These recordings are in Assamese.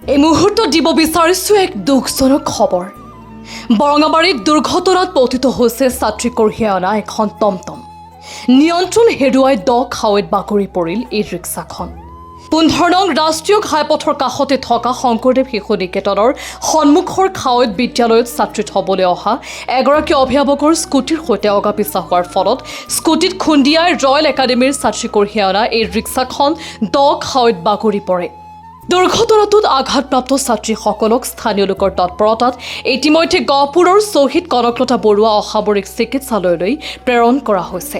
এই মুহূৰ্তত দিব বিচাৰিছোঁ এক দুখজনক খবৰ। বৰঙাবাৰীত দুৰ্ঘটনাত পতিত হৈছে ছাত্ৰী কঢ়িয়াই অনা এখন টমটম। নিয়ন্ত্ৰণ হেৰুৱাই দ খাৱৈত বাগৰি পৰিল এই ৰিক্সাখন। 15 নং ৰাষ্ট্ৰীয় ঘাইপথৰ কাষতে থকা শংকৰদেৱ শিশু নিকেতনৰ সন্মুখৰ খাৱৈত বিদ্যালয়ত ছাত্ৰীত হ'বলৈ অহা এগৰাকী অভিভাৱকৰ স্কুটিৰ সৈতে অগা-পিছা হোৱাৰ ফলত স্কুটিত খুন্দিয়াই ৰয়েল একাডেমীৰ ছাত্ৰী কঢ়িয়াই অনা এই ৰিক্সাখন দ খাৱৈত বাগৰি পৰে। দুৰ্ঘটনাটোত আঘাতপ্ৰাপ্ত ছাত্ৰীসকলক স্থানীয় লোকৰ তৎপৰতাত ইতিমধ্যে গহপুৰৰ শ্বহীদ কনকলতা বৰুৱা অসামৰিক চিকিৎসালয়লৈ প্ৰেৰণ কৰা হৈছে।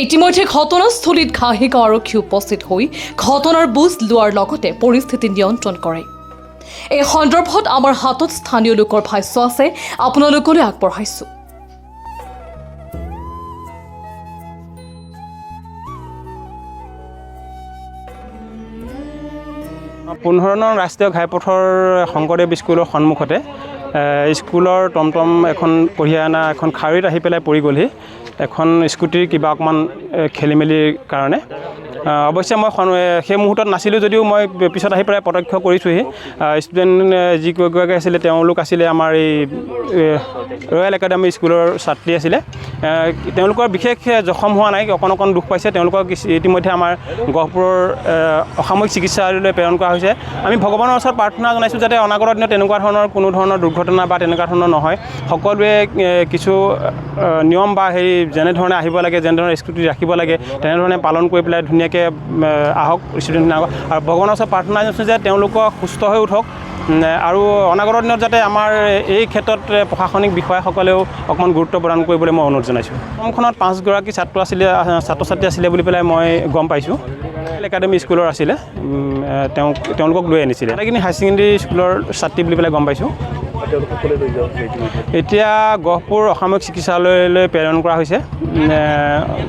ইতিমধ্যে ঘটনাস্থলীত ঘাঁহিগাঁও আৰক্ষী উপস্থিত হৈ ঘটনাৰ বুজ লোৱাৰ লগতে পৰিস্থিতি নিয়ন্ত্ৰণ কৰে। এই সন্দৰ্ভত আমাৰ হাতত স্থানীয় লোকৰ ভাষ্য আছে, আপোনালোকলৈ আগবঢ়াইছোঁ। 15 নং ৰাষ্ট্ৰীয় ঘাইপথৰ শংকৰদেৱ স্কুলৰ সন্মুখতে স্কুলৰ টমটম এখন কঢ়িয়াই অনা এখন খাৱৈত আহি পেলাই পৰি গ'লহি। এখন স্কুটিৰ কিবা অকণমান খেলি মেলিৰ কাৰণে অৱশ্যে মই সেই মুহূৰ্তত নাছিলোঁ যদিও মই পিছত আহি পেলাই প্ৰত্যক্ষ কৰিছোঁহি। ষ্টুডেণ্ট যিগৰাকী আছিলে তেওঁলোক আছিলে আমাৰ এই ৰয়েল একাডেমী স্কুলৰ ছাত্ৰী আছিলে। তেওঁলোকৰ বিশেষ জখম হোৱা নাই, অকণ দুখ পাইছে। তেওঁলোকক ইতিমধ্যে আমাৰ গহপুৰৰ অসামৰিক চিকিৎসালয়লৈ প্ৰেৰণ কৰা হৈছে। আমি ভগৱানৰ ওচৰত প্ৰাৰ্থনা জনাইছোঁ যাতে অনাগত দিনত তেনেকুৱা ধৰণৰ কোনো ধৰণৰ দুৰ্ঘটনা বা তেনেকুৱা ধৰণৰ নহয়। সকলোৱে কিছু নিয়ম বা যেনেধৰণে আহিব লাগে, যেনেধৰণে স্কুটি ৰাখিব লাগে তেনেধৰণে পালন কৰি পেলাই ধুনীয়াকৈ আহক ষ্টুডেণ্ট। আৰু ভগৱানৰ ওচৰত প্ৰাৰ্থনা জনাইছোঁ যে তেওঁলোকক সুস্থ হৈ উঠক আৰু অনাগত দিনত যাতে আমাৰ এই ক্ষেত্ৰত প্ৰশাসনিক বিষয়াসকলেও অকণমান গুৰুত্ব প্ৰদান কৰিবলৈ মই অনুৰোধ জনাইছোঁ। অসমখনত 5 গৰাকী ছাত্ৰ ছাত্ৰী আছিলে বুলি পেলাই মই গম পাইছোঁ। একাডেমী স্কুলৰ আছিলে, তেওঁলোকক লৈ আনিছিলে। এটাখিনি হাই ছেকেণ্ডেৰী স্কুলৰ ছাত্ৰী বুলি পেলাই গম পাইছোঁ। এতিয়া গহপুৰ অসামৰিক চিকিৎসালয়লৈ প্ৰেৰণ কৰা হৈছে।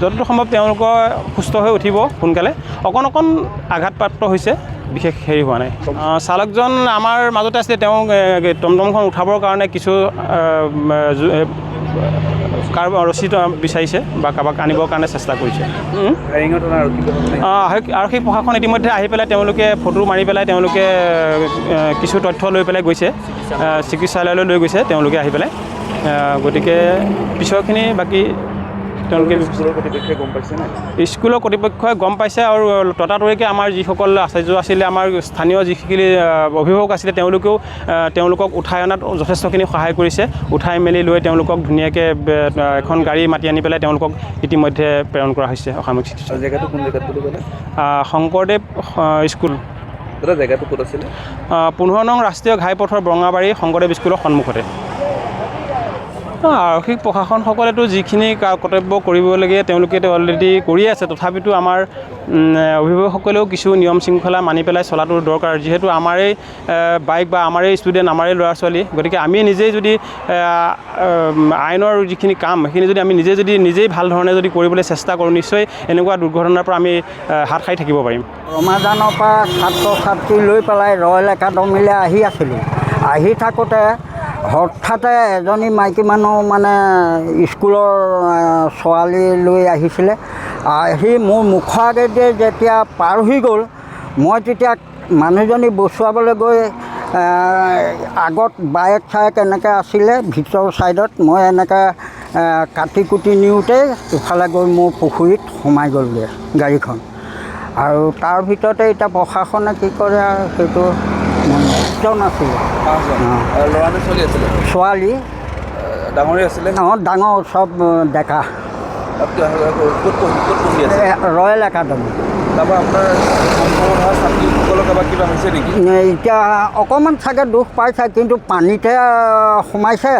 যতদূৰ সম্ভৱ তেওঁলোকৰ সুস্থ হৈ উঠিব সোনকালে। অকণ আঘাতপ্ৰাপ্ত হৈছে, বিশেষ হেৰি হোৱা নাই। চালকজন আমাৰ মাজতে আছিলে। তেওঁ টমটমখন উঠাবৰ কাৰণে কিছু ৰচিদ বিচাৰিছে বা কাৰোবাক আনিবৰ কাৰণে চেষ্টা কৰিছে। আৰক্ষী প্ৰশাসন ইতিমধ্যে আহি পেলাই তেওঁলোকে ফটো মাৰি পেলাই তেওঁলোকে কিছু তথ্য লৈ পেলাই গৈছে, চিকিৎসালয়লৈ লৈ গৈছে তেওঁলোকে আহি পেলাই। গতিকে পিছৰখিনি বাকী তেওঁলোকে স্কুলৰ কৰ্তৃপক্ষই গম পাইছে আৰু ততাতৰিকৈ আমাৰ যিসকল আচাৰ্য আছিলে, আমাৰ স্থানীয় যিখিনি অভিভাৱক আছিলে তেওঁলোকক উঠাই অনাত যথেষ্টখিনি সহায় কৰিছে। উঠাই মেলি লৈ তেওঁলোকক ধুনীয়াকৈ এখন গাড়ী মাতি আনি পেলাই তেওঁলোকক ইতিমধ্যে প্ৰেৰণ কৰা হৈছে অসামৰিক চিকিৎসালয়। জেগাটো কোন জেগাত বুলি ক'লে? শংকৰদেৱ স্কুল। জেগাটো ক'ত আছিলে? 15 নং ৰাষ্ট্ৰীয় ঘাইপথৰ বৰঙাবাৰী শংকৰদেৱ স্কুলৰ সন্মুখতে। আৰক্ষী প্ৰশাসনসকলেতো যিখিনি কৰ্তব্য কৰিবলগীয়া তেওঁলোকেতো অলৰেডি কৰিয়ে আছে। তথাপিতো আমাৰ অভিভাৱকসকলেও কিছু নিয়ম শৃংখলা মানি পেলাই চলাটো দৰকাৰ। যিহেতু আমাৰেই বাইক বা আমাৰেই ষ্টুডেণ্ট, আমাৰেই ল'ৰা ছোৱালী। গতিকে আমি নিজেই যদি আইনৰ যিখিনি কাম সেইখিনি যদি আমি নিজেই ভাল ধৰণে যদি কৰিবলৈ চেষ্টা কৰোঁ, নিশ্চয় এনেকুৱা দুৰ্ঘটনাৰ পৰা আমি হাত সাৰি থাকিব পাৰিম। ৰমাজানৰ পৰা ছাত্ৰ ছাত্ৰী লৈ পেলাই ৰয়েল একাডেমীলৈ আহি আছিলোঁ। আহি থাকোঁতে হঠাতে এজনী মাইকী মানুহ মানে স্কুলৰ ছোৱালী লৈ আহিছিলে। আহি মোৰ মুখৰ আগেদি যেতিয়া পাৰ হৈ গ'ল, মই তেতিয়া মানুহজনী বচুৱাবলৈ গৈ আগত বাইক চাইক এনেকৈ আছিলে ভিতৰৰ ছাইডত, মই এনেকৈ কাটি কুটি নিওঁতেই ইফালে গৈ মোৰ পুখুৰীত সোমাই গ'লগৈ গাড়ীখন। আৰু তাৰ ভিতৰতে এতিয়া প্ৰশাসনে কি কৰে আৰু সেইটো নাছিলে। ছোৱালী ডাঙৰে আছিলে? ডাঙৰ, চব ডেকা। Royal academy. তাৰপৰা আপোনাৰ ছাত্ৰীসকলৰ কিবা হৈছে নেকি? এতিয়া অকণমান চাগে দুখ পাইছে, কিন্তু পানীতে সোমাইছে,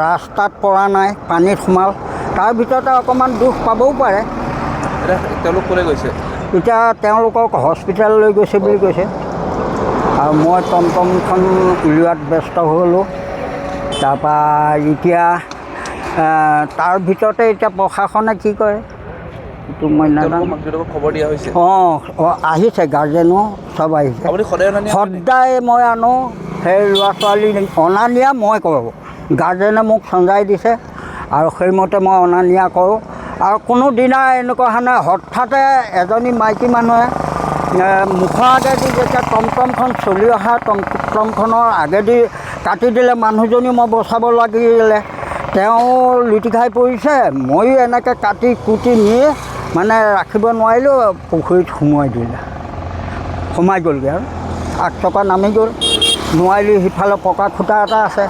ৰাস্তাত পৰা নাই, পানীত সোমাল। তাৰ ভিতৰতে অকণমান দুখ পাবও পাৰে। এতিয়া তেওঁলোক ক'লৈ গৈছে? এতিয়া তেওঁলোকক হস্পিটেললৈ গৈছে বুলি কৈছে। আৰু মই টমটমখন উলিওৱাত ব্যস্ত হ'লোঁ। তাৰপৰা এতিয়া তাৰ ভিতৰতে এতিয়া প্ৰশাসনে কি কৰে সেইটো মই নাজানো। খবৰ দিয়া হৈছে? আহিছে, গাৰ্জেনো চব আহিছে। সদায় মই আনো, সেই ল'ৰা ছোৱালী অনা নিয়া মই কৰোঁ। গাৰ্জেনে মোক চঞ্জাই দিছে আৰু সেইমতে মই অনা নিয়া কৰোঁ। আৰু কোনো দিনা এনেকুৱা নাই, হঠাতে এজনী মাইকী মানুহে মুখৰ আগেদি যেতিয়া টমটমখন চলি অহা টমটমখনৰ আগেদি কাটি দিলে মানুহজনী মই বচাব লাগিলে তেওঁ লুটি খাই পৰিছে ময়ো এনেকৈ কাটি কুটি নি মানে ৰাখিব নোৱাৰিলোঁ পুখুৰীত সোমাই গ'লগৈ আৰু আগচকা নামি গ'ল নোৱাৰিলি সিফালে পকা খুটা এটা আছে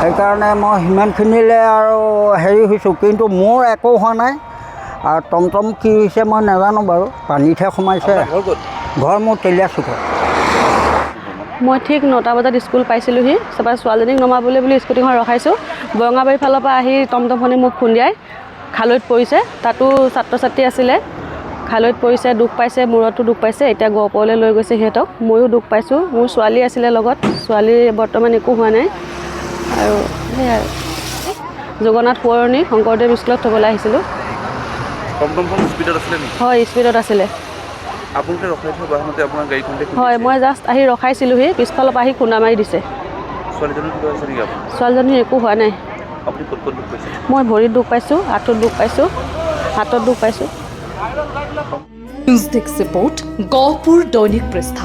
সেইকাৰণে মই সিমানখিনিলৈ আৰু হেৰি হৈছোঁ কিন্তু মোৰ একো হোৱা নাই আৰু টমটম কি হৈছে মই নাজানো বাৰু পানীতহে সোমাইছে ঘৰ মোৰ তেলীয়াচুকত মই ঠিক 9টা বজাত স্কুল পাইছিলোঁহি তাৰপৰা ছোৱালীজনীক নমাবলৈ বুলি স্কুটিখন ৰখাইছোঁ বৰঙাবাৰীৰ ফালৰ পৰা আহি টমটমখনে মোক খুন্দিয়াই খালৈত পৰিছে তাতো ছাত্ৰ ছাত্ৰী আছিলে খালৈত পৰিছে দুখ পাইছে মূৰতো দুখ পাইছে এতিয়া গহপুৰলৈ লৈ গৈছে সিহঁতক ময়ো দুখ পাইছোঁ মোৰ ছোৱালী আছিলে লগত ছোৱালীৰ বৰ্তমান একো হোৱা নাই আৰু সেয়াই জগন্নাথ পুৰণি শংকৰদেৱ স্কুলত থ'বলৈ আহিছিলোঁ টমটমখন স্পীডত আছিলে নেকি হয় স্পীডত আছিলে আপোনালোকে ৰখাই থোৱা বাহনতে আপোনাৰ গাড়ীখনতে হয় মই জাষ্ট আহি ৰখাইছিলোঁহি পিছফালৰ পৰা আহি খুন্দা মাৰি দিছে ছোৱালীজনীৰ কিবা হৈছে নেকি আপোনাৰ ছোৱালীজনীৰ একো হোৱা নাই আপুনি ক'ত ক'ত দুখ পাইছে মই ভৰিত দুখ পাইছোঁ আঁঠুত দুখ পাইছোঁ হাতত দুখ পাইছোঁ নিউজ ডেস্ক ৰিপৰ্ট গহপুৰ দৈনিক পৃষ্ঠা